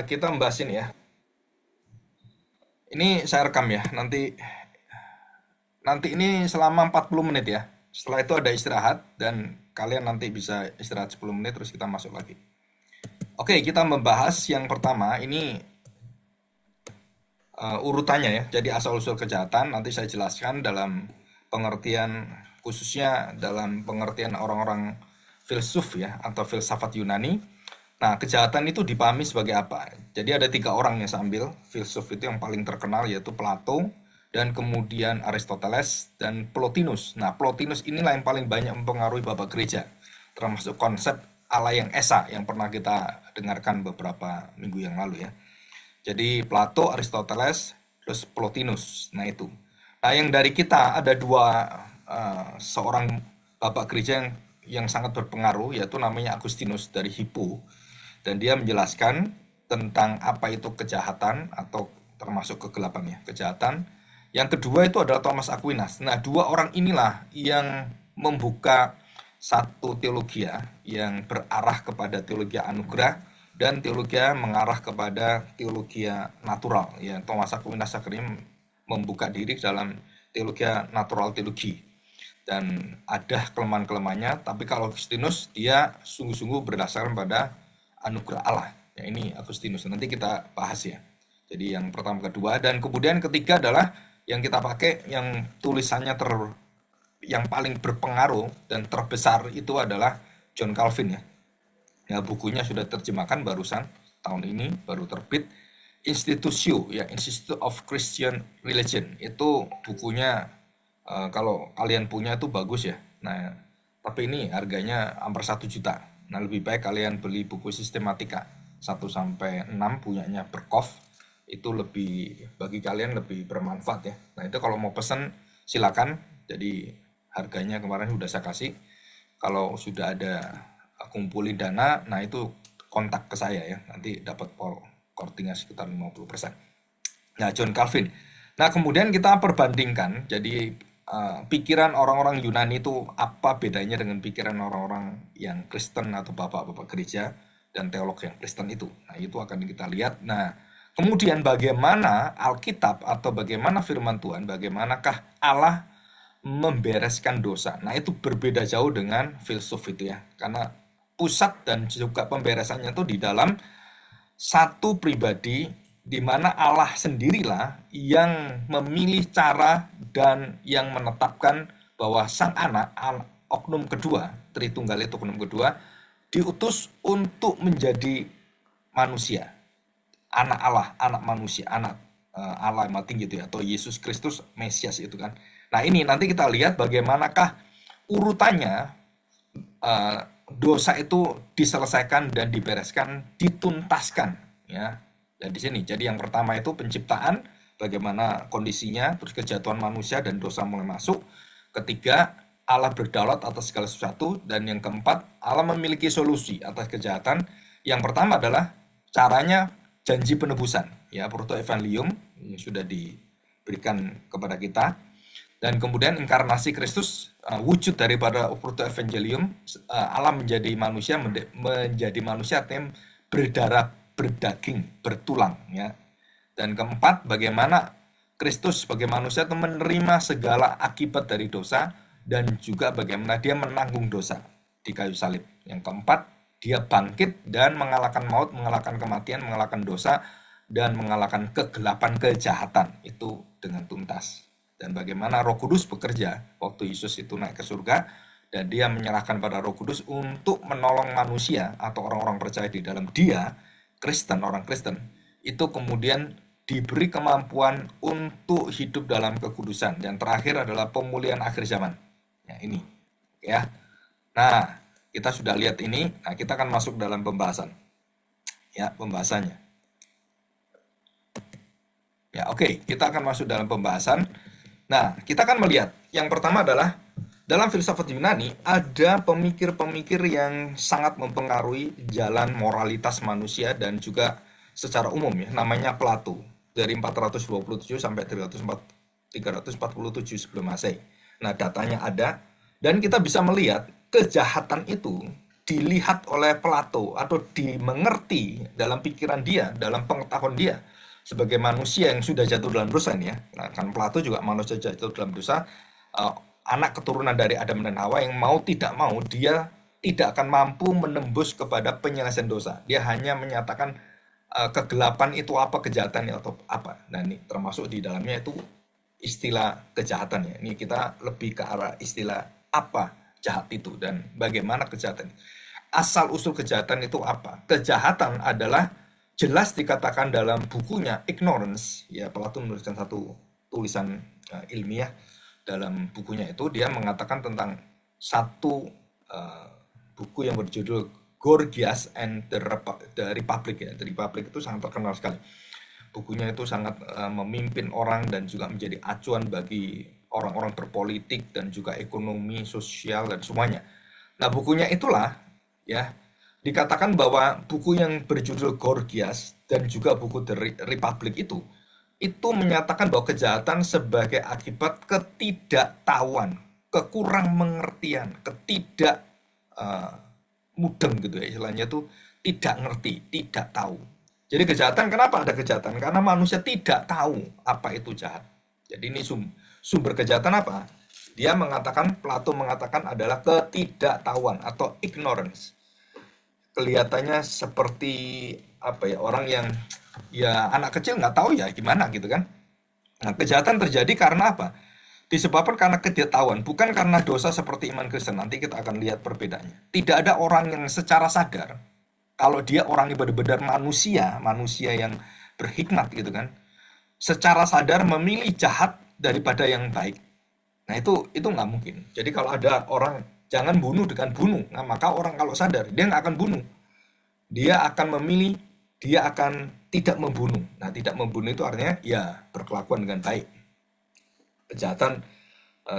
Kita membahas ini ya. Ini saya rekam ya. Nanti nanti ini selama 40 menit ya. Setelah itu ada istirahat dan kalian nanti bisa istirahat 10 menit terus kita masuk lagi. Oke, kita membahas yang pertama ini urutannya ya. Jadi asal-usul kejahatan nanti saya jelaskan dalam pengertian khususnya dalam pengertian orang-orang filsuf ya atau filsafat Yunani. Nah, kejahatan itu dipahami sebagai apa? Jadi ada tiga orang yang saya ambil filsuf itu yang paling terkenal yaitu Plato dan kemudian Aristoteles dan Plotinus. Nah, Plotinus inilah yang paling banyak mempengaruhi Bapak Gereja, termasuk konsep Allah yang Esa yang pernah kita dengarkan beberapa minggu yang lalu ya. Jadi Plato, Aristoteles, terus Plotinus. Nah itu. Nah yang dari kita ada dua seorang bapak gereja yang sangat berpengaruh yaitu namanya Agustinus dari Hippo dan dia menjelaskan tentang apa itu kejahatan atau termasuk kegelapan ya kejahatan. Yang kedua itu adalah Thomas Aquinas. Nah dua orang inilah yang membuka satu teologi yang berarah kepada teologi anugerah dan teologi mengarah kepada teologi natural ya Thomas Aquinas akhirnya membuka diri dalam teologi natural teologi dan ada kelemahan-kelemahannya tapi kalau Agustinus dia sungguh-sungguh berdasarkan pada anugerah Allah ya ini Agustinus nanti kita bahas ya jadi yang pertama kedua dan kemudian ketiga adalah yang kita pakai yang tulisannya yang paling berpengaruh dan terbesar itu adalah John Calvin ya. Ya, bukunya sudah terjemahkan barusan tahun ini baru terbit Institutio ya Institute of Christian Religion itu bukunya kalau kalian punya itu bagus ya. Nah, tapi ini harganya hampir 1 juta. Nah, lebih baik kalian beli buku sistematika 1 sampai 6 punyanya Berkhof itu lebih bagi kalian lebih bermanfaat ya. Nah, itu kalau mau pesen silakan. Jadi harganya kemarin sudah saya kasih. Kalau sudah ada kumpulin dana, nah itu kontak ke saya ya. Nanti dapat kortingnya sekitar 50%. Nah, John Calvin. Nah, kemudian kita perbandingkan. Jadi pikiran orang-orang Yunani itu apa bedanya dengan pikiran orang-orang yang Kristen atau bapak-bapak gereja dan teolog yang Kristen itu. Nah, itu akan kita lihat. Nah, kemudian bagaimana Alkitab atau bagaimana firman Tuhan, bagaimanakah Allah membereskan dosa. Nah, itu berbeda jauh dengan filsuf itu ya. Karena pusat dan juga pemberesannya itu di dalam satu pribadi di mana Allah sendirilah yang memilih cara dan yang menetapkan bahwa sang anak, oknum kedua, Tritunggal itu oknum kedua, diutus untuk menjadi manusia, anak Allah, anak manusia, anak Allah yang tinggi gitu ya, atau Yesus Kristus Mesias itu kan. Nah ini nanti kita lihat bagaimanakah urutannya eh, dosa itu diselesaikan dan dibereskan, dituntaskan ya. Dan di sini jadi yang pertama itu penciptaan, bagaimana kondisinya, terus kejatuhan manusia dan dosa mulai masuk. Ketiga, Allah berdaulat atas segala sesuatu dan yang keempat, Allah memiliki solusi atas kejahatan. Yang pertama adalah caranya janji penebusan ya protoevangelium yang sudah diberikan kepada kita dan kemudian inkarnasi Kristus wujud daripada protoevangelium Allah menjadi manusia menjadi manusia artinya berdarah berdaging bertulang ya dan keempat bagaimana Kristus sebagai manusia itu menerima segala akibat dari dosa dan juga bagaimana dia menanggung dosa di kayu salib. Yang keempat, dia bangkit dan mengalahkan maut, mengalahkan kematian, mengalahkan dosa, dan mengalahkan kegelapan kejahatan itu dengan tuntas. Dan bagaimana Roh Kudus bekerja waktu Yesus itu naik ke surga dan dia menyerahkan pada Roh Kudus untuk menolong manusia atau orang-orang percaya di dalam dia, Kristen, orang Kristen, itu kemudian diberi kemampuan untuk hidup dalam kekudusan. Dan terakhir adalah pemulihan akhir zaman. Ya, ini ya. Nah, kita sudah lihat ini. Nah, kita akan masuk dalam pembahasan. Ya, pembahasannya. Ya, oke, kita akan masuk dalam pembahasan. Nah, kita akan melihat yang pertama adalah dalam filsafat Yunani ada pemikir-pemikir yang sangat mempengaruhi jalan moralitas manusia dan juga secara umum ya, namanya Plato dari 427 sampai 347 sebelum Masehi. Nah, datanya ada dan kita bisa melihat kejahatan itu dilihat oleh Plato atau dimengerti dalam pikiran dia, dalam pengetahuan dia sebagai manusia yang sudah jatuh dalam dosa ini ya. Nah, kan Plato juga manusia jatuh dalam dosa, eh, anak keturunan dari Adam dan Hawa yang mau tidak mau dia tidak akan mampu menembus kepada penyelesaian dosa. Dia hanya menyatakan kegelapan itu apa, kejahatan atau apa. Nah, ini termasuk di dalamnya itu istilah kejahatan ya. Ini kita lebih ke arah istilah apa jahat itu dan bagaimana kejahatan. Asal usul kejahatan itu apa? Kejahatan adalah jelas dikatakan dalam bukunya Ignorance. Ya, Plato menuliskan satu tulisan ilmiah dalam bukunya itu dia mengatakan tentang satu buku yang berjudul Gorgias and the Republic ya. The Republic itu sangat terkenal sekali. Bukunya itu sangat memimpin orang dan juga menjadi acuan bagi orang-orang berpolitik dan juga ekonomi, sosial dan semuanya. Nah, bukunya itulah ya dikatakan bahwa buku yang berjudul Gorgias dan juga buku The Republic itu menyatakan bahwa kejahatan sebagai akibat ketidaktahuan, kekurang mengertian, mudeng gitu ya istilahnya tuh tidak ngerti, tidak tahu. Jadi kejahatan kenapa ada kejahatan? Karena manusia tidak tahu apa itu jahat. Jadi ini sumber kejahatan apa? Dia mengatakan, Plato mengatakan adalah ketidaktahuan atau ignorance. Kelihatannya seperti apa ya, orang yang ya anak kecil nggak tahu ya gimana gitu kan. Nah, kejahatan terjadi karena apa? Disebabkan karena ketidaktahuan, bukan karena dosa seperti iman Kristen. Nanti kita akan lihat perbedaannya. Tidak ada orang yang secara sadar, kalau dia orang yang benar-benar manusia yang berhikmat gitu kan, secara sadar memilih jahat daripada yang baik. Nah itu nggak mungkin. Jadi kalau ada orang jangan bunuh dengan bunuh, nah maka orang kalau sadar dia nggak akan bunuh. Dia akan memilih, dia akan tidak membunuh. Nah tidak membunuh itu artinya ya berkelakuan dengan baik. Kejahatan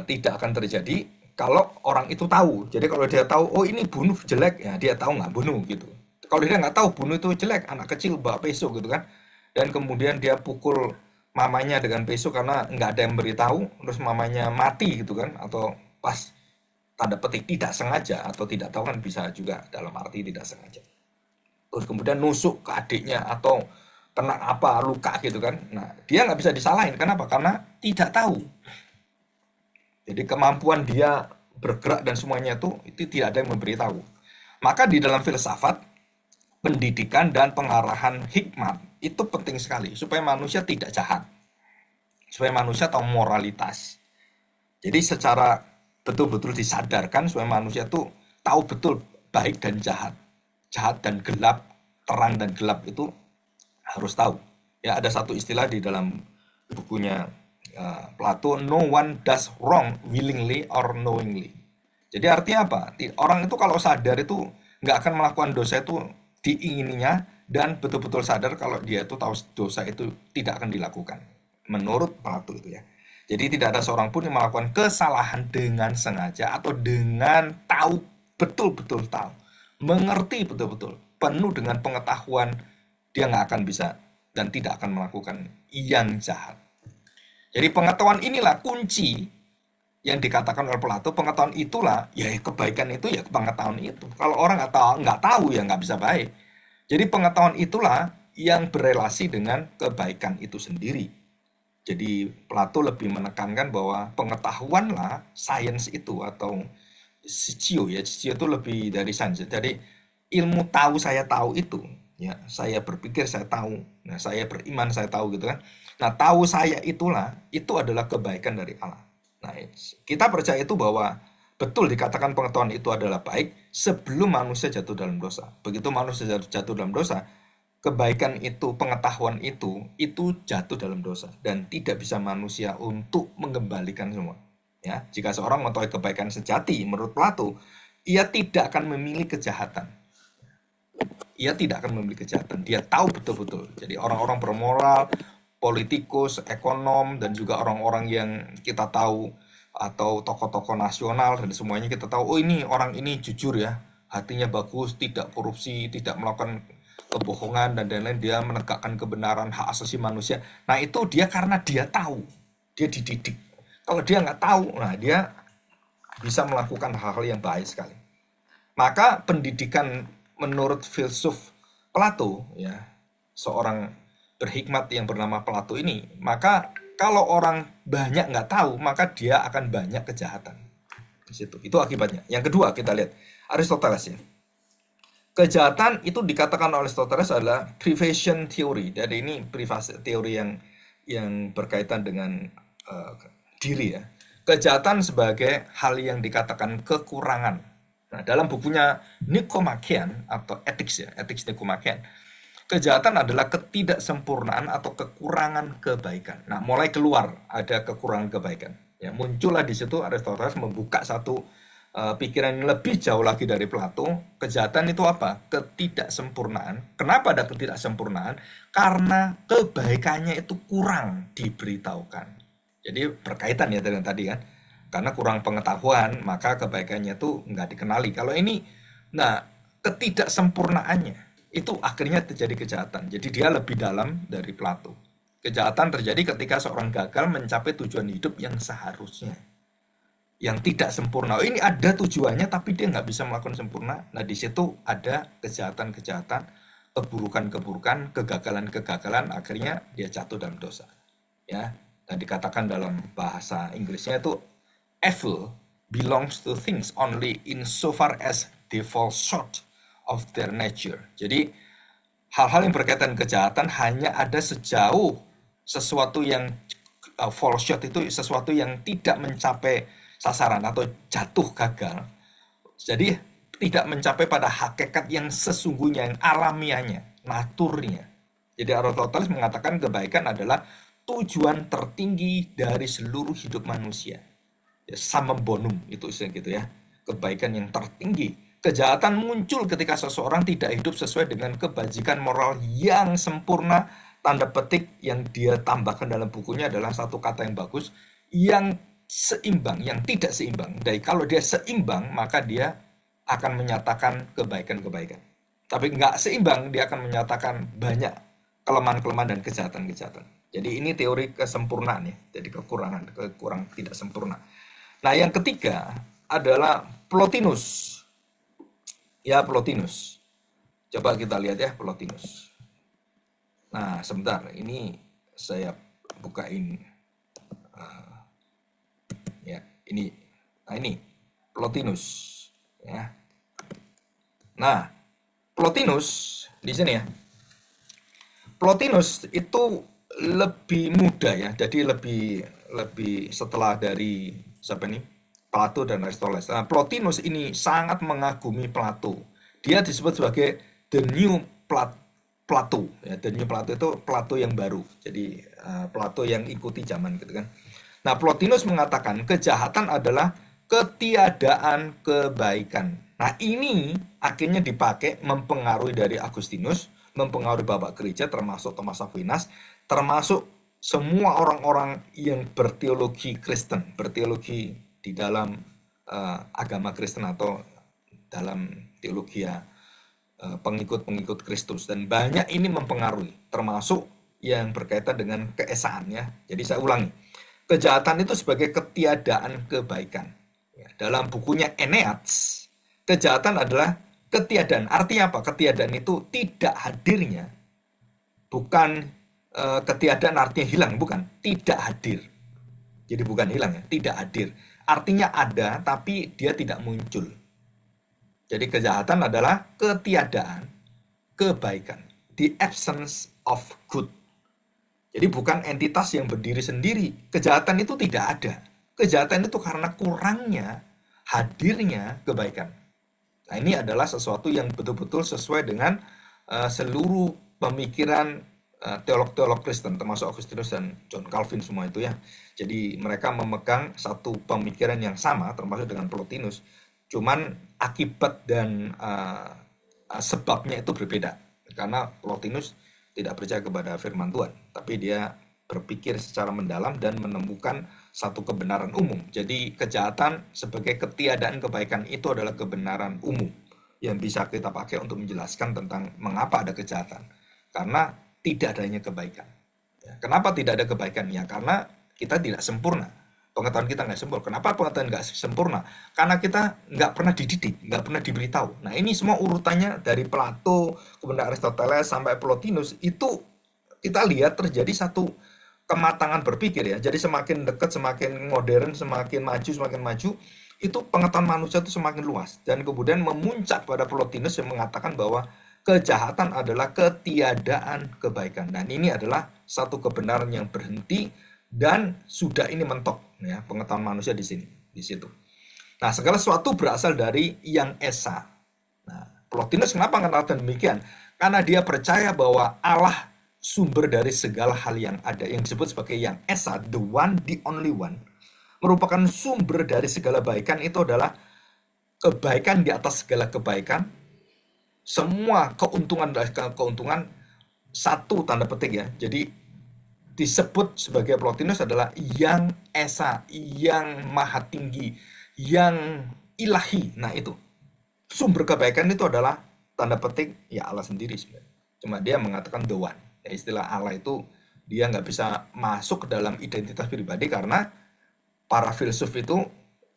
tidak akan terjadi kalau orang itu tahu. Jadi kalau dia tahu, oh ini bunuh jelek, ya dia tahu nggak bunuh gitu. Kalau dia nggak tahu bunuh itu jelek, anak kecil bawa pisau gitu kan, dan kemudian dia pukul mamanya dengan pisau karena nggak ada yang beritahu, terus mamanya mati gitu kan, atau pas tanda petik tidak sengaja atau tidak tahu kan bisa juga dalam arti tidak sengaja. Terus kemudian nusuk ke adiknya atau kena apa luka gitu kan, nah dia nggak bisa disalahin. Kenapa? Karena tidak tahu. Jadi kemampuan dia bergerak dan semuanya itu tidak ada yang memberitahu. Maka di dalam filsafat pendidikan dan pengarahan hikmat itu penting sekali supaya manusia tidak jahat, supaya manusia tahu moralitas. Jadi secara betul-betul disadarkan supaya manusia tuh tahu betul baik dan jahat, jahat dan gelap, terang dan gelap itu harus tahu. Ya ada satu istilah di dalam bukunya Plato, no one does wrong willingly or knowingly. Jadi artinya apa? Orang itu kalau sadar itu nggak akan melakukan dosa itu diingininya dan betul-betul sadar kalau dia itu tahu dosa itu tidak akan dilakukan menurut Plato itu ya. Jadi tidak ada seorang pun yang melakukan kesalahan dengan sengaja atau dengan tahu, betul-betul tahu, mengerti betul-betul, penuh dengan pengetahuan, dia nggak akan bisa dan tidak akan melakukan yang jahat. Jadi pengetahuan inilah kunci yang dikatakan oleh Plato. Pengetahuan itulah ya kebaikan itu ya pengetahuan itu. Kalau orang nggak tahu ya nggak bisa baik. Jadi pengetahuan itulah yang berelasi dengan kebaikan itu sendiri. Jadi Plato lebih menekankan bahwa pengetahuanlah sains itu atau scio ya, scio itu lebih dari sains. Jadi ilmu tahu saya tahu itu ya, saya berpikir saya tahu, nah saya beriman saya tahu gitu kan. Nah tahu saya itulah itu adalah kebaikan dari Allah. Nah kita percaya itu bahwa betul dikatakan pengetahuan itu adalah baik sebelum manusia jatuh dalam dosa. Begitu manusia jatuh dalam dosa, kebaikan itu, pengetahuan itu jatuh dalam dosa dan tidak bisa manusia untuk mengembalikan semua. Ya, jika seorang mengetahui kebaikan sejati menurut Plato, ia tidak akan memilih kejahatan. Ia tidak akan memilih kejahatan. Dia tahu betul-betul. Jadi orang-orang bermoral, politikus, ekonom, dan juga orang-orang yang kita tahu atau tokoh-tokoh nasional dan semuanya kita tahu, oh ini orang ini jujur ya, hatinya bagus, tidak korupsi, tidak melakukan kebohongan dan lain-lain, dia menegakkan kebenaran hak asasi manusia. Nah itu dia karena dia tahu, dia dididik. Kalau dia nggak tahu, nah dia bisa melakukan hal-hal yang baik sekali. Maka pendidikan menurut filsuf Plato, ya, seorang berhikmat yang bernama Plato ini, maka kalau orang banyak nggak tahu, maka dia akan banyak kejahatan. Di situ. Itu akibatnya. Yang kedua kita lihat Aristoteles ya. Kejahatan itu dikatakan oleh Aristoteles adalah privation theory. Jadi ini privasi teori yang berkaitan dengan eh, diri ya. Kejahatan sebagai hal yang dikatakan kekurangan. Nah, dalam bukunya Nicomachean atau Ethics ya, Ethics Nicomachean, kejahatan adalah ketidaksempurnaan atau kekurangan kebaikan. Nah, mulai keluar ada kekurangan kebaikan. Ya, muncullah di situ Aristoteles membuka satu pikiran yang lebih jauh lagi dari Plato. Kejahatan itu apa? Ketidaksempurnaan. Kenapa ada ketidaksempurnaan? Karena kebaikannya itu kurang diberitahukan. Jadi berkaitan ya dengan tadi kan. Karena kurang pengetahuan, maka kebaikannya itu nggak dikenali. Kalau ini, nah, ketidaksempurnaannya, itu akhirnya terjadi kejahatan. Jadi dia lebih dalam dari Plato. Kejahatan terjadi ketika seorang gagal mencapai tujuan hidup yang seharusnya. Yang tidak sempurna. Oh, ini ada tujuannya, tapi dia nggak bisa melakukan sempurna. Nah, di situ ada kejahatan-kejahatan, keburukan-keburukan, kegagalan-kegagalan, akhirnya dia jatuh dalam dosa. Ya, dan dikatakan dalam bahasa Inggrisnya itu evil belongs to things only insofar as they fall short of their nature. Jadi hal-hal yang berkaitan kejahatan hanya ada sejauh sesuatu yang fall short itu sesuatu yang tidak mencapai sasaran atau jatuh gagal. Jadi tidak mencapai pada hakikat yang sesungguhnya, yang alamiahnya, naturnya. Jadi Aristoteles mengatakan kebaikan adalah tujuan tertinggi dari seluruh hidup manusia. Summum bonum itu istilah gitu ya, kebaikan yang tertinggi. Kejahatan muncul ketika seseorang tidak hidup sesuai dengan kebajikan moral yang sempurna. Tanda petik yang dia tambahkan dalam bukunya adalah satu kata yang bagus, yang seimbang, yang tidak seimbang. Jadi kalau dia seimbang, maka dia akan menyatakan kebaikan-kebaikan. Tapi nggak seimbang, dia akan menyatakan banyak kelemahan-kelemahan dan kejahatan-kejahatan. Jadi ini teori kesempurnaan ya, jadi kekurangan tidak sempurna. Nah, yang ketiga adalah Plotinus. Ya, Plotinus. Coba kita lihat ya, Plotinus. Nah, sebentar. Ini saya bukain. Ya, ini. Nah, ini. Plotinus. Ya. Nah, Plotinus di sini ya. Plotinus itu lebih muda ya. Jadi lebih setelah dari siapa ini? Plato dan Aristoteles. Nah, Plotinus ini sangat mengagumi Plato. Dia disebut sebagai the new Plato. Ya, the new Plato itu Plato yang baru. Jadi Plato yang ikuti zaman gitu kan. Nah, Plotinus mengatakan kejahatan adalah ketiadaan kebaikan. Nah, ini akhirnya dipakai mempengaruhi dari Agustinus, mempengaruhi Bapak Gereja termasuk Thomas Aquinas, termasuk semua orang-orang yang berteologi Kristen, berteologi di dalam agama Kristen atau dalam teologi pengikut-pengikut Kristus. Dan banyak ini mempengaruhi, termasuk yang berkaitan dengan keesaan ya. Jadi saya ulangi, kejahatan itu sebagai ketiadaan kebaikan. Ya, dalam bukunya Eneas, kejahatan adalah ketiadaan. Artinya apa? Ketiadaan itu tidak hadirnya, bukan ketiadaan artinya hilang, bukan, tidak hadir. Jadi bukan hilang ya, tidak hadir. Artinya ada, tapi dia tidak muncul. Jadi kejahatan adalah ketiadaan kebaikan, the absence of good. Jadi bukan entitas yang berdiri sendiri. Kejahatan itu tidak ada. Kejahatan itu karena kurangnya hadirnya kebaikan. Nah, ini adalah sesuatu yang betul-betul sesuai dengan seluruh pemikiran teolog-teolog Kristen, termasuk Agustinus dan John Calvin semua itu ya. Jadi mereka memegang satu pemikiran yang sama, termasuk dengan Plotinus. Cuman akibat dan sebabnya itu berbeda. Karena Plotinus tidak percaya kepada firman Tuhan, tapi dia berpikir secara mendalam dan menemukan satu kebenaran umum. Jadi kejahatan sebagai ketiadaan kebaikan itu adalah kebenaran umum yang bisa kita pakai untuk menjelaskan tentang mengapa ada kejahatan. Karena tidak adanya kebaikan. Ya, kenapa tidak ada kebaikan? Ya karena kita tidak sempurna. Pengetahuan kita nggak sempurna. Kenapa pengetahuan nggak sempurna? Karena kita nggak pernah dididik, nggak pernah diberitahu. Nah, ini semua urutannya dari Plato, kemudian Aristoteles sampai Plotinus itu kita lihat terjadi satu kematangan berpikir ya. Jadi semakin dekat, semakin modern, semakin maju, itu pengetahuan manusia itu semakin luas. Dan kemudian memuncak pada Plotinus yang mengatakan bahwa kejahatan adalah ketiadaan kebaikan. Dan ini adalah satu kebenaran yang berhenti dan sudah ini mentok ya pengetahuan manusia di situ. Nah, segala sesuatu berasal dari yang esa. Nah, Plotinus kenapa mengatakan demikian? Karena dia percaya bahwa Allah sumber dari segala hal yang ada, yang disebut sebagai yang esa, the one, the only one, merupakan sumber dari segala kebaikan. Itu adalah kebaikan di atas segala kebaikan, semua keuntungan dari keuntungan, satu tanda petik ya. Jadi disebut sebagai Plotinus adalah yang esa, yang maha tinggi, yang ilahi. Nah, itu sumber kebaikan itu adalah tanda petik ya Allah sendiri sebenarnya. Cuma dia mengatakan the one. Ya, istilah Allah itu dia nggak bisa masuk ke dalam identitas pribadi karena para filsuf itu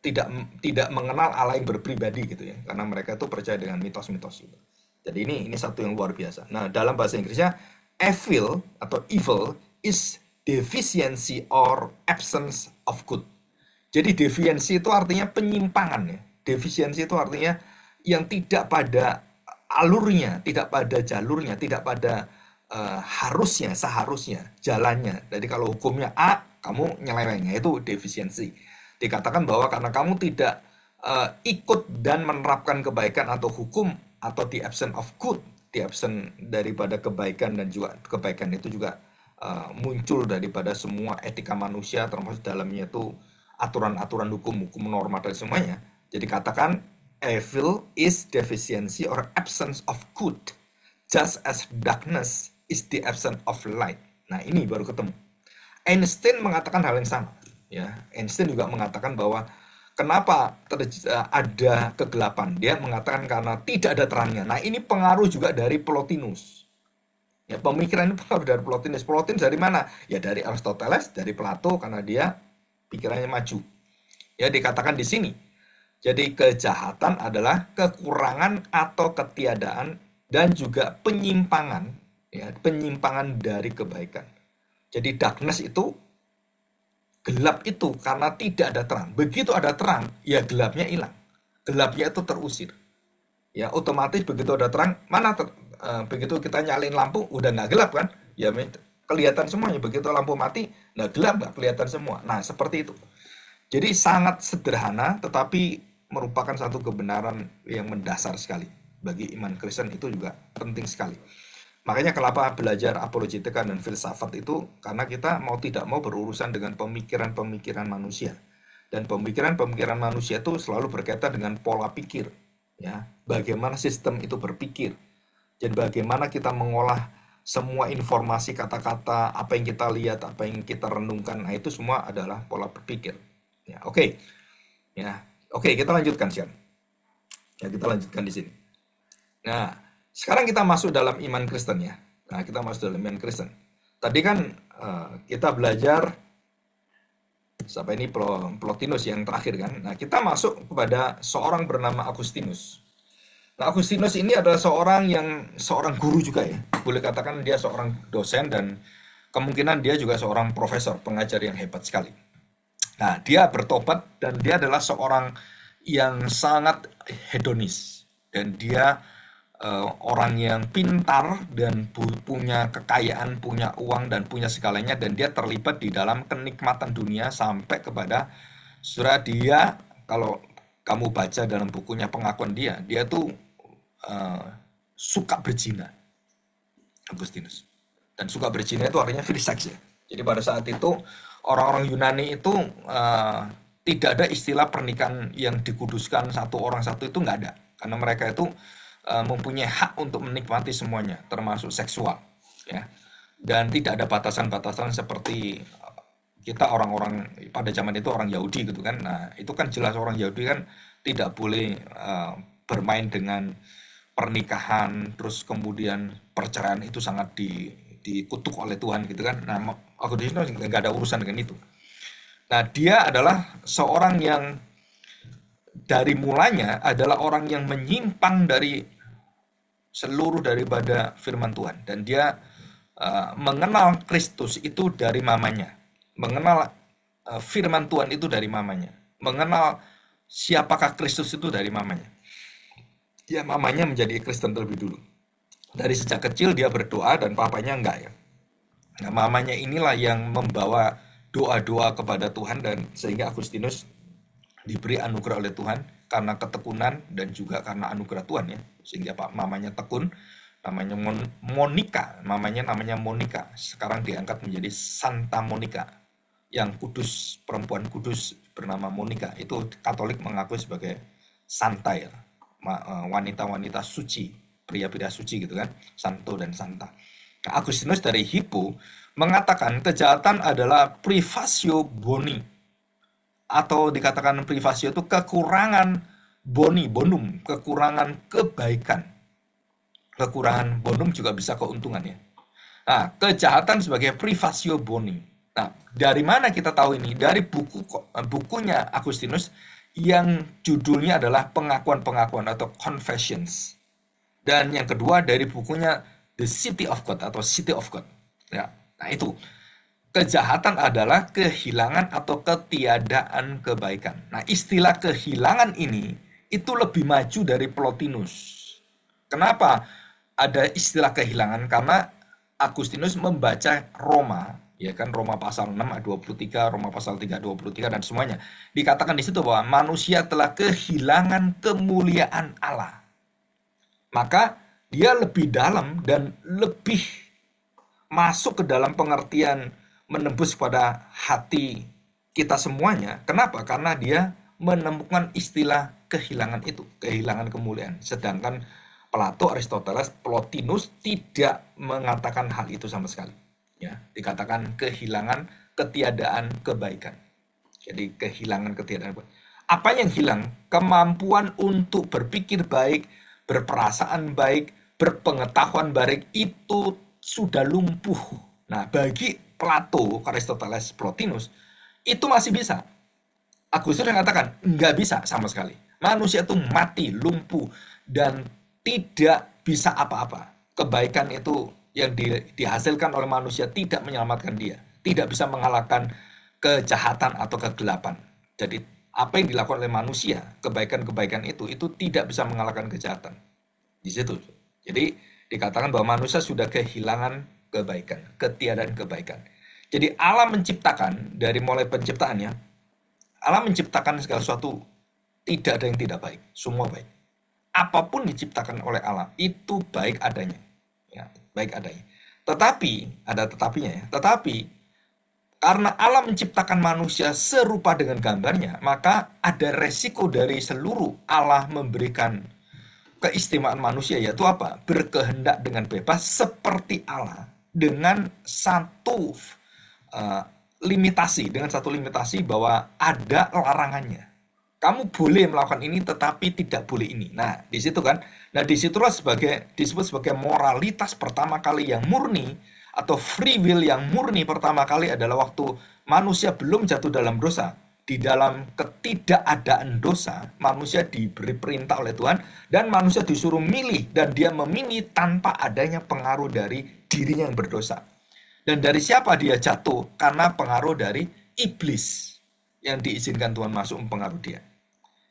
tidak tidak mengenal Allah yang berpribadi gitu ya, karena mereka itu percaya dengan mitos-mitos gitu. Jadi ini satu yang luar biasa. Nah, dalam bahasa Inggrisnya evil atau evil is deficiency or absence of good. Jadi deviansi itu artinya penyimpangan ya. Defisiensi itu artinya yang tidak pada alurnya, tidak pada jalurnya, tidak pada harusnya, seharusnya, jalannya. Jadi kalau hukumnya A, kamu nyelewengnya, itu defisiensi. Dikatakan bahwa karena kamu tidak ikut dan menerapkan kebaikan atau hukum atau the absence of good, the absence daripada kebaikan, dan juga kebaikan itu juga muncul daripada semua etika manusia, termasuk dalamnya itu aturan-aturan hukum norma dan semuanya. Jadi katakan evil is deficiency or absence of good, just as darkness is the absence of light. Nah, ini baru ketemu. Einstein mengatakan hal yang sama. Ya, Einstein juga mengatakan bahwa kenapa ada kegelapan? Dia mengatakan karena tidak ada terangnya. Nah, ini pengaruh juga dari Plotinus. Ya, pemikiran ini pengaruh dari Plotinus. Plotinus dari mana? Ya dari Aristoteles, dari Plato, karena dia pikirannya maju. Ya, dikatakan di sini. Jadi kejahatan adalah kekurangan atau ketiadaan dan juga penyimpangan, ya, penyimpangan dari kebaikan. Jadi darkness itu, gelap itu karena tidak ada terang. Begitu ada terang, ya gelapnya hilang. Gelapnya itu terusir. Ya otomatis begitu ada terang, begitu kita nyalain lampu udah nggak gelap kan? Ya kelihatan semuanya. Begitu lampu mati, nggak gelap, nggak kelihatan semua. Nah, seperti itu. Jadi sangat sederhana, tetapi merupakan satu kebenaran yang mendasar sekali. Bagi iman Kristen itu juga penting sekali. Makanya kenapa belajar apologetika dan filsafat itu, karena kita mau tidak mau berurusan dengan pemikiran-pemikiran manusia. Dan pemikiran-pemikiran manusia itu selalu berkaitan dengan pola pikir. Ya, bagaimana sistem itu berpikir. Dan bagaimana kita mengolah semua informasi, kata-kata, apa yang kita lihat, apa yang kita renungkan. Nah, itu semua adalah pola berpikir. Ya, oke. Ya, oke, kita lanjutkan, Sian. Ya, kita lanjutkan di sini. Nah, sekarang kita masuk dalam iman Kristen ya. Nah, kita masuk dalam iman Kristen. Tadi kan kita belajar sampai ini Plotinus yang terakhir kan. Nah, kita masuk kepada seorang bernama Agustinus. Nah, Agustinus ini adalah seorang guru juga ya. Boleh katakan dia seorang dosen dan kemungkinan dia juga seorang profesor, pengajar yang hebat sekali. Nah, dia bertobat dan dia adalah seorang yang sangat hedonis. Dan dia orang yang pintar dan punya kekayaan, punya uang dan punya segalanya, dan dia terlibat di dalam kenikmatan dunia sampai kepada surah dia. Kalau kamu baca dalam bukunya pengakuan dia tuh suka berzina, Agustinus. Dan suka berzina itu artinya free sex ya. Jadi pada saat itu orang-orang Yunani itu tidak ada istilah pernikahan yang dikuduskan satu orang satu, itu nggak ada, karena mereka itu mempunyai hak untuk menikmati semuanya, termasuk seksual, ya. Dan tidak ada batasan-batasan seperti kita orang-orang pada zaman itu, orang Yahudi gitu kan. Nah, itu kan jelas orang Yahudi kan tidak boleh bermain dengan pernikahan, terus kemudian perceraian itu sangat dikutuk oleh Tuhan gitu kan. Nah, Agustinus nggak ada urusan dengan itu. Nah, dia adalah seorang yang dari mulanya adalah orang yang menyimpang dari seluruh daripada firman Tuhan, dan dia mengenal Kristus itu dari mamanya, mengenal firman Tuhan itu dari mamanya, mengenal siapakah Kristus itu dari mamanya. Ya, mamanya menjadi Kristen terlebih dulu. Dari sejak kecil dia berdoa dan papanya enggak ya. Nah, mamanya inilah yang membawa doa-doa kepada Tuhan, dan sehingga Agustinus diberi anugerah oleh Tuhan karena ketekunan dan juga karena anugerah Tuhan ya. Sehingga Pak mamanya tekun, namanya Monica, namanya Monica. Sekarang diangkat menjadi Santa Monica, yang kudus, perempuan kudus bernama Monica. Itu Katolik mengakui sebagai santa ya. Wanita-wanita suci, pria-pria suci gitu kan, santo dan santa. Nah, Agustinus dari Hippo mengatakan kejahatan adalah privatio boni, atau dikatakan privatio itu kekurangan bonum, kekurangan kebaikan. Kekurangan bonum juga bisa keuntungan ya. Nah, kejahatan sebagai privatio boni. Nah, dari mana kita tahu ini? Dari bukunya Agustinus yang judulnya adalah pengakuan-pengakuan atau confessions. Dan yang kedua dari bukunya The City of God atau City of God. Ya, nah itu. Kejahatan adalah kehilangan atau ketiadaan kebaikan. Nah, istilah kehilangan ini itu lebih maju dari Plotinus. Kenapa ada istilah kehilangan? Karena Agustinus membaca Roma, ya kan, Roma pasal 6 ayat 23, Roma pasal 3 23 dan semuanya. Dikatakan di situ bahwa manusia telah kehilangan kemuliaan Allah. Maka dia lebih dalam dan lebih masuk ke dalam pengertian menembus pada hati kita semuanya. Kenapa? Karena dia menemukan istilah kehilangan itu, kehilangan kemuliaan. Sedangkan Plato, Aristoteles, Plotinus tidak mengatakan hal itu sama sekali. Ya, dikatakan kehilangan, ketiadaan kebaikan. Jadi kehilangan, ketiadaan kebaikan. Apa yang hilang? Kemampuan untuk berpikir baik, berperasaan baik, berpengetahuan baik itu sudah lumpuh. Nah, bagi Plato, Aristoteles, Plotinus itu masih bisa. Agustinus mengatakan nggak bisa sama sekali. Manusia itu mati, lumpuh, dan tidak bisa apa-apa. Kebaikan itu yang dihasilkan oleh manusia tidak menyelamatkan dia, tidak bisa mengalahkan kejahatan atau kegelapan. Jadi apa yang dilakukan oleh manusia, kebaikan-kebaikan itu tidak bisa mengalahkan kejahatan. Di situ. Jadi dikatakan bahwa manusia sudah kehilangan kebaikan, ketiadaan kebaikan. Jadi Allah menciptakan dari mulai penciptaannya, Allah menciptakan segala sesuatu, tidak ada yang tidak baik, semua baik. Apapun diciptakan oleh Allah itu baik adanya, ya, baik adanya. Tetapi ada tetapinya ya. Tetapi karena Allah menciptakan manusia serupa dengan gambarnya, maka ada resiko dari seluruh Allah memberikan keistimewaan manusia, yaitu apa? Berkehendak dengan bebas seperti Allah, dengan satu limitasi bahwa ada larangannya. Kamu boleh melakukan ini tetapi tidak boleh ini. Nah, di situ kan. Nah, disitulah disebut sebagai moralitas pertama kali yang murni atau free will yang murni pertama kali adalah waktu manusia belum jatuh dalam dosa. Di dalam ketidakadaan dosa, manusia diberi perintah oleh Tuhan dan manusia disuruh milih, dan dia memilih tanpa adanya pengaruh dari dirinya yang berdosa. Dan dari siapa dia jatuh? Karena pengaruh dari iblis yang diizinkan Tuhan masuk mempengaruhi dia.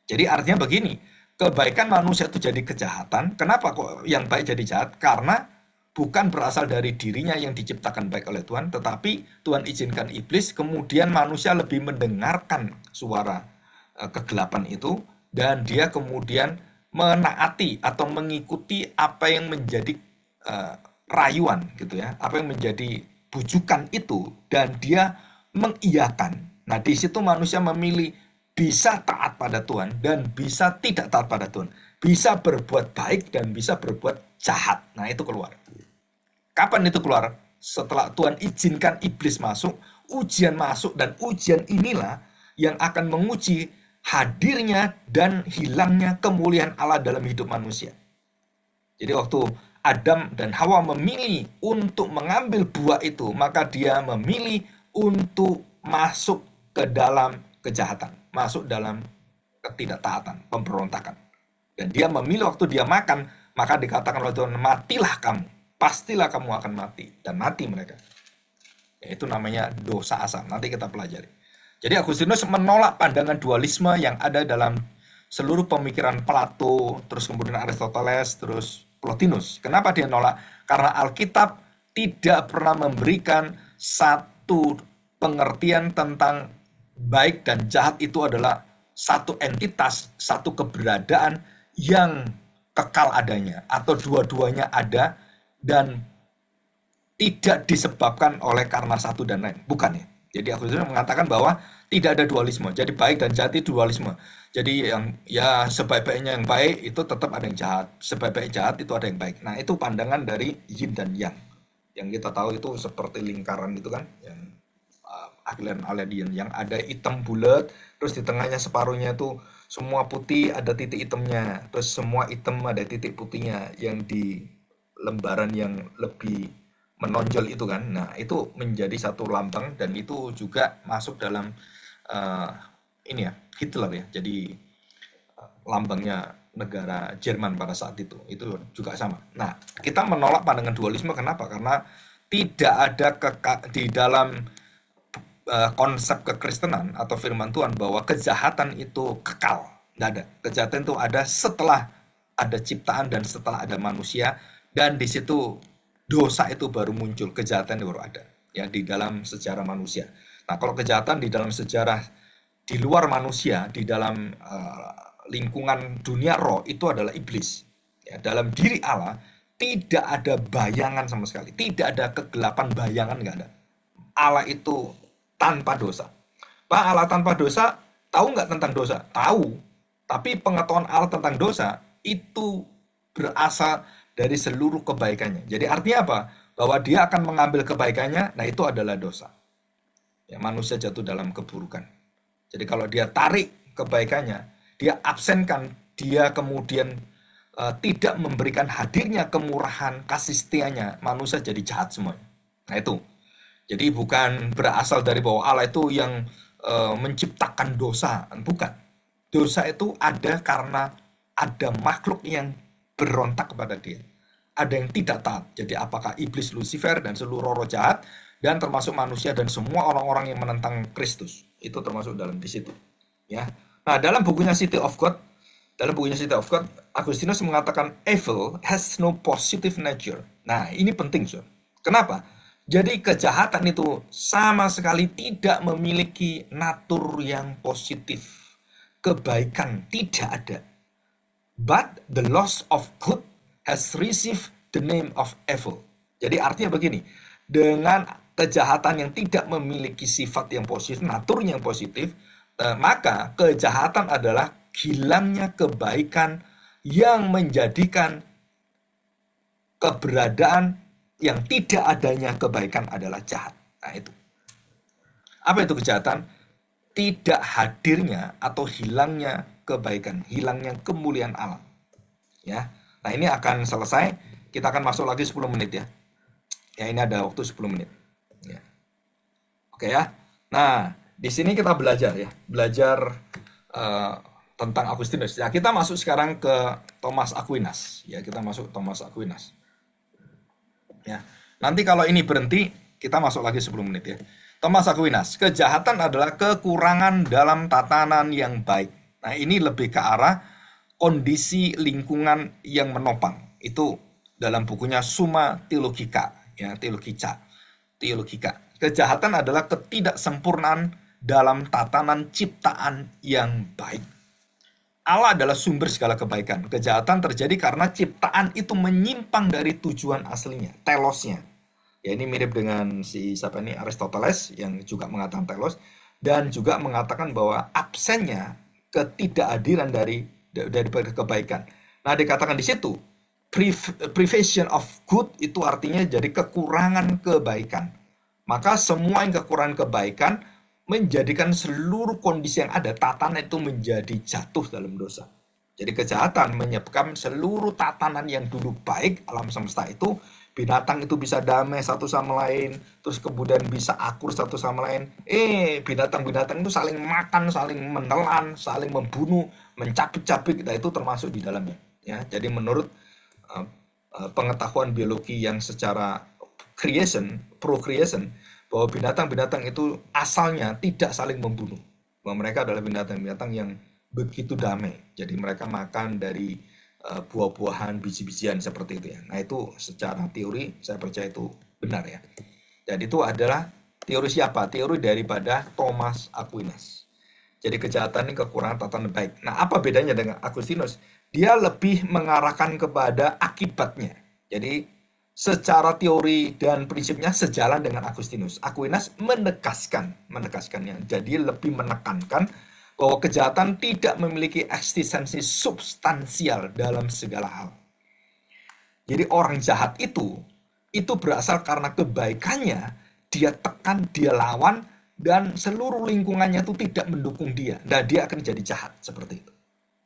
Jadi artinya begini, kebaikan manusia itu jadi kejahatan. Kenapa kok yang baik jadi jahat? Karena bukan berasal dari dirinya yang diciptakan baik oleh Tuhan, tetapi Tuhan izinkan iblis, kemudian manusia lebih mendengarkan suara kegelapan itu, dan dia kemudian menaati atau mengikuti apa yang menjadi rayuan gitu ya, apa yang menjadi bujukan itu, dan dia mengiyakan. Nah, di situ manusia memilih bisa taat pada Tuhan dan bisa tidak taat pada Tuhan, bisa berbuat baik dan bisa berbuat jahat. Nah, itu keluar. Kapan itu keluar? Setelah Tuhan izinkan iblis masuk, ujian masuk, dan ujian inilah yang akan menguji hadirnya dan hilangnya kemuliaan Allah dalam hidup manusia. Jadi waktu Adam dan Hawa memilih untuk mengambil buah itu, maka dia memilih untuk masuk ke dalam kejahatan, masuk dalam ketidaktaatan, pemberontakan. Dan dia memilih waktu dia makan, maka dikatakan oleh Tuhan, matilah kamu, pastilah kamu akan mati, dan mati mereka. Itu namanya dosa asal. Nanti kita pelajari. Jadi Agustinus menolak pandangan dualisme yang ada dalam seluruh pemikiran Plato, terus kemudian Aristoteles, terus Plotinus. Kenapa dia nolak? Karena Alkitab tidak pernah memberikan satu pengertian tentang baik dan jahat itu adalah satu entitas, satu keberadaan yang kekal adanya, atau dua-duanya ada dan tidak disebabkan oleh karena satu dan lain. Bukan ya. Jadi Agustinus mengatakan bahwa tidak ada dualisme. Jadi baik dan jahat itu dualisme. Jadi yang ya sebaik-baiknya yang baik itu tetap ada yang jahat. Sebaik-baik jahat itu ada yang baik. Nah, itu pandangan dari yin dan yang. Yang kita tahu itu seperti lingkaran itu kan, yang alien yang ada hitam bulat, terus di tengahnya separuhnya itu semua putih, ada titik hitamnya. Terus semua hitam ada titik putihnya yang di lembaran yang lebih menonjol itu kan. Nah, itu menjadi satu lambang dan itu juga masuk dalam ini ya, Hitler ya. Jadi lambangnya negara Jerman pada saat itu juga sama. Nah, kita menolak pandangan dualisme kenapa? Karena tidak ada di dalam konsep kekristenan atau firman Tuhan bahwa kejahatan itu kekal. Tidak ada. Kejahatan itu ada setelah ada ciptaan dan setelah ada manusia, dan di situ dosa itu baru muncul, kejahatan baru ada ya di dalam sejarah manusia. Nah, kalau kejahatan di dalam sejarah di luar manusia, di dalam lingkungan dunia roh, itu adalah iblis. Ya, dalam diri Allah tidak ada bayangan sama sekali, tidak ada kegelapan bayangan, nggak ada. Allah itu tanpa dosa. Pak, Allah tanpa dosa, tahu nggak tentang dosa? Tahu. Tapi pengetahuan Allah tentang dosa itu berasal dari seluruh kebaikannya. Jadi artinya apa? Bahwa dia akan mengambil kebaikannya, nah itu adalah dosa. Ya, manusia jatuh dalam keburukan. Jadi kalau dia tarik kebaikannya, dia absenkan, dia kemudian tidak memberikan hadirnya kemurahan, kasih setianya, manusia jadi jahat semuanya. Nah itu. Jadi bukan berasal dari bahwa Allah itu yang menciptakan dosa, bukan. Dosa itu ada karena ada makhluk yang berontak kepada dia. Ada yang tidak taat. Jadi apakah iblis, Lucifer, dan seluruh roh jahat, dan termasuk manusia dan semua orang-orang yang menentang Kristus. Itu termasuk dalam di situ. Ya. Nah, dalam bukunya City of God, Agustinus mengatakan evil has no positive nature. Nah, ini penting, Sur. Kenapa? Jadi kejahatan itu sama sekali tidak memiliki natur yang positif. Kebaikan tidak ada. But the loss of good has received the name of evil. Jadi artinya begini, dengan kejahatan yang tidak memiliki sifat yang positif, natur yang positif, maka kejahatan adalah hilangnya kebaikan yang menjadikan keberadaan yang tidak adanya kebaikan adalah jahat. Nah itu. Apa itu kejahatan? Tidak hadirnya atau hilangnya kebaikan, hilangnya kemuliaan Allah. Ya. Nah, ini akan selesai. Kita akan masuk lagi 10 menit ya. Ya, ini ada waktu 10 menit. Ya. Oke ya. Nah, di sini kita belajar ya. Belajar tentang Agustinus. Ya, kita masuk sekarang ke Thomas Aquinas. Ya, kita masuk Thomas Aquinas. Ya. Nanti kalau ini berhenti, kita masuk lagi 10 menit ya. Thomas Aquinas, kejahatan adalah kekurangan dalam tatanan yang baik. Nah, ini lebih ke arah kondisi lingkungan yang menopang. Itu dalam bukunya Summa Theologica, ya, Theologica. Kejahatan adalah ketidaksempurnaan dalam tatanan ciptaan yang baik. Allah adalah sumber segala kebaikan. Kejahatan terjadi karena ciptaan itu menyimpang dari tujuan aslinya, telosnya. Ya, ini mirip dengan Aristoteles yang juga mengatakan telos, dan juga mengatakan bahwa absennya ketidakhadiran dari kebaikan. Nah, dikatakan di situ privation of good itu artinya jadi kekurangan kebaikan. Maka semua yang kekurangan kebaikan menjadikan seluruh kondisi yang ada, tatanan itu menjadi jatuh dalam dosa. Jadi kejahatan menyebabkan seluruh tatanan yang dulu baik alam semesta itu binatang itu bisa damai satu sama lain, terus kemudian bisa akur satu sama lain. Binatang-binatang itu saling makan, saling menelan, saling membunuh, mencabik-cabik, nah itu termasuk di dalamnya. Ya, jadi menurut uh, pengetahuan biologi yang secara procreation, bahwa binatang-binatang itu asalnya tidak saling membunuh. Bahwa mereka adalah binatang-binatang yang begitu damai. Jadi mereka makan dari buah-buahan, biji-bijian seperti itu ya. Nah itu secara teori saya percaya itu benar ya. Dan itu adalah teori siapa? Teori daripada Thomas Aquinas. Jadi kejahatan ini kekurangan tatanan baik. Nah apa bedanya dengan Agustinus? Dia lebih mengarahkan kepada akibatnya. Jadi secara teori dan prinsipnya sejalan dengan Agustinus. Aquinas menegaskannya. Jadi lebih menekankan bahwa kejahatan tidak memiliki eksistensi substansial dalam segala hal. Jadi orang jahat itu berasal karena kebaikannya, dia tekan, dia lawan, dan seluruh lingkungannya itu tidak mendukung dia. Nah, dia akan jadi jahat seperti itu.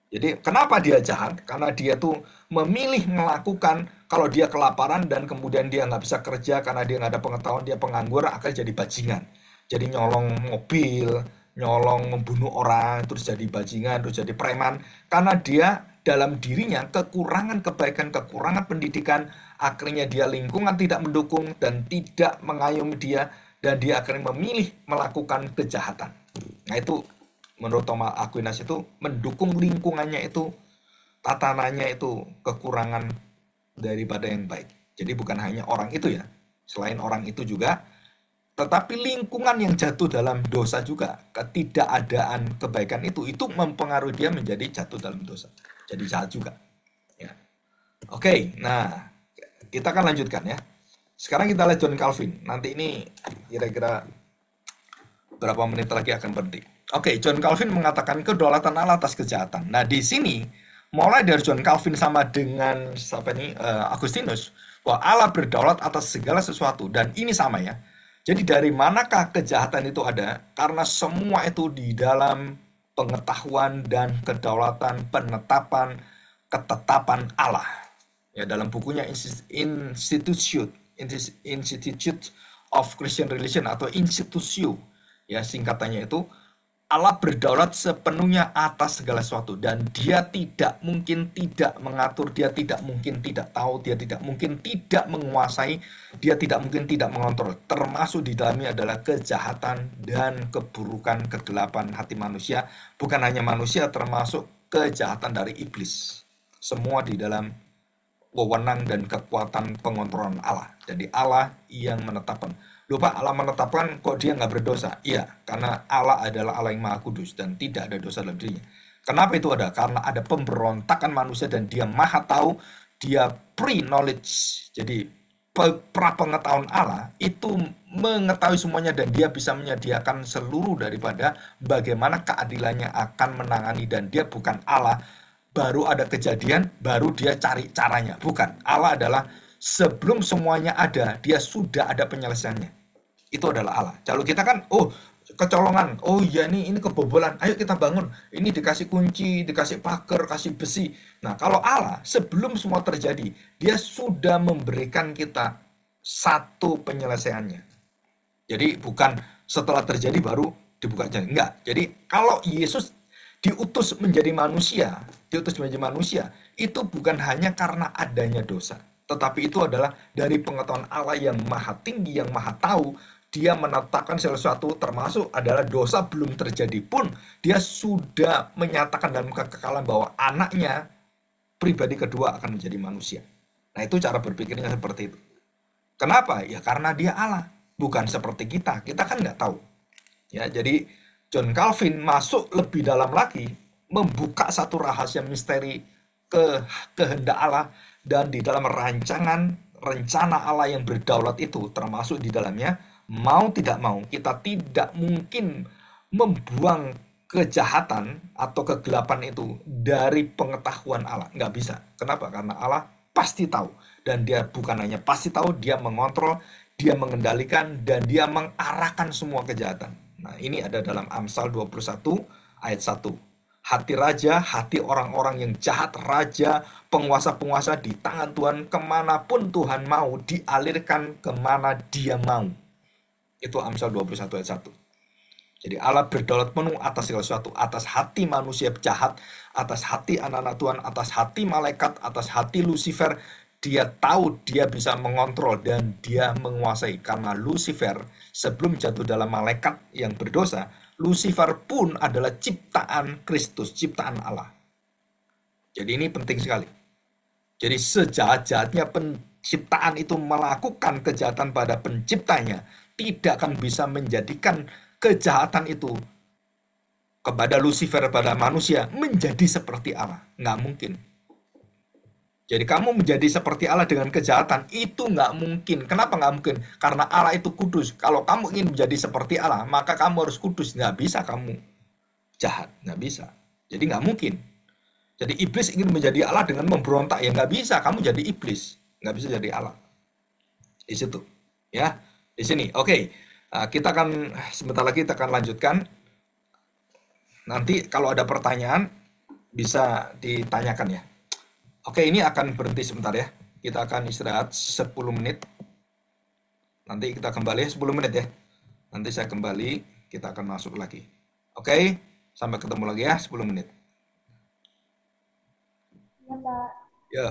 Jadi kenapa dia jahat? Karena dia tuh memilih melakukan, kalau dia kelaparan dan kemudian dia nggak bisa kerja karena dia nggak ada pengetahuan, dia penganggur, akan jadi bajingan. Jadi nyolong mobil, nyolong membunuh orang, terus jadi bajingan, terus jadi preman. Karena dia dalam dirinya kekurangan kebaikan, kekurangan pendidikan, akhirnya dia lingkungan tidak mendukung dan tidak mengayomi dia, dan dia akhirnya memilih melakukan kejahatan. Nah itu menurut Thomas Aquinas itu mendukung lingkungannya itu, tatanannya itu kekurangan daripada yang baik. Jadi bukan hanya orang itu ya, selain orang itu juga, tetapi lingkungan yang jatuh dalam dosa juga, ketidakadaan kebaikan itu mempengaruhi dia menjadi jatuh dalam dosa, jadi jahat juga. Ya. Oke, nah kita akan lanjutkan ya. Sekarang kita lihat John Calvin. Nanti ini kira-kira berapa menit lagi akan berhenti. Oke, John Calvin mengatakan kedaulatan Allah atas kejahatan. Nah, di sini mulai dari John Calvin sama dengan Agustinus, bahwa Allah berdaulat atas segala sesuatu, dan ini sama ya. Jadi dari manakah kejahatan itu ada? Karena semua itu di dalam pengetahuan dan kedaulatan, penetapan, ketetapan Allah. Ya, dalam bukunya Institute of Christian Religion atau Institutio, ya singkatannya itu, Allah berdaulat sepenuhnya atas segala sesuatu, dan dia tidak mungkin tidak mengatur, dia tidak mungkin tidak tahu, dia tidak mungkin tidak menguasai, dia tidak mungkin tidak mengontrol. Termasuk di dalamnya adalah kejahatan dan keburukan, kegelapan hati manusia. Bukan hanya manusia, termasuk kejahatan dari iblis. Semua di dalam wewenang dan kekuatan pengontrolan Allah. Jadi Allah yang menetapkan. Lupa Allah menetapkan kok dia nggak berdosa. Iya, karena Allah adalah Allah yang maha kudus dan tidak ada dosa dalam dirinya. Kenapa itu ada? Karena ada pemberontakan manusia dan dia maha tahu, dia pre-knowledge. Jadi pra-pengetahuan Allah itu mengetahui semuanya, dan dia bisa menyediakan seluruh daripada bagaimana keadilannya akan menangani, dan dia bukan Allah baru ada kejadian, baru dia cari caranya. Bukan. Allah adalah sebelum semuanya ada, dia sudah ada penyelesaiannya. Itu adalah Allah. Kalau kita kan, kecolongan, iya ini kebobolan, ayo kita bangun. Ini dikasih kunci, dikasih pagar, kasih besi. Nah, kalau Allah sebelum semua terjadi, dia sudah memberikan kita satu penyelesaiannya. Jadi bukan setelah terjadi baru dibuka jalan. Enggak. Jadi kalau Yesus diutus menjadi manusia, itu bukan hanya karena adanya dosa, tetapi itu adalah dari pengetahuan Allah yang maha tinggi, yang maha tahu. Dia menetapkan sesuatu, termasuk adalah dosa belum terjadi pun, dia sudah menyatakan dalam kekekalan bahwa anaknya pribadi kedua akan menjadi manusia. Nah itu cara berpikirnya seperti itu. Kenapa? Ya karena dia Allah, bukan seperti kita. Kita kan nggak tahu. Ya, jadi John Calvin masuk lebih dalam lagi, membuka satu rahasia misteri kehendak Allah, dan di dalam rencana Allah yang berdaulat itu, termasuk di dalamnya, mau tidak mau, kita tidak mungkin membuang kejahatan atau kegelapan itu dari pengetahuan Allah. Nggak bisa. Kenapa? Karena Allah pasti tahu. Dan dia bukan hanya pasti tahu, dia mengontrol, dia mengendalikan, dan dia mengarahkan semua kejahatan. Nah, ini ada dalam Amsal 21 ayat 1. Hati raja, hati orang-orang yang jahat, raja, penguasa-penguasa di tangan Tuhan, kemanapun Tuhan mau, dialirkan kemana dia mau. Itu Amsal 21 ayat 1. Jadi Allah berdaulat penuh atas segala sesuatu, atas hati manusia jahat, atas hati anak-anak Tuhan, atas hati malaikat, atas hati Lucifer. Dia tahu dia bisa mengontrol dan dia menguasai. Karena Lucifer sebelum jatuh dalam malaikat yang berdosa, Lucifer pun adalah ciptaan Kristus, ciptaan Allah. Jadi ini penting sekali. Jadi sejahat-jahatnya penciptaan itu melakukan kejahatan pada penciptanya, tidak akan bisa menjadikan kejahatan itu kepada Lucifer, pada manusia, menjadi seperti Allah. Nggak mungkin. Jadi kamu menjadi seperti Allah dengan kejahatan, itu nggak mungkin. Kenapa nggak mungkin? Karena Allah itu kudus. Kalau kamu ingin menjadi seperti Allah, maka kamu harus kudus. Nggak bisa kamu jahat. Nggak bisa. Jadi nggak mungkin. Jadi iblis ingin menjadi Allah dengan memberontak. Ya nggak bisa, kamu jadi iblis. Nggak bisa jadi Allah. Di situ. Ya, di sini. Oke. Kita akan, sebentar lagi kita akan lanjutkan. Nanti kalau ada pertanyaan, bisa ditanyakan ya. Oke, ini akan berhenti sebentar ya. Kita akan istirahat 10 menit. Nanti kita kembali 10 menit ya. Nanti saya kembali, kita akan masuk lagi. Oke, sampai ketemu lagi ya 10 menit. Ya, Pak. Ya.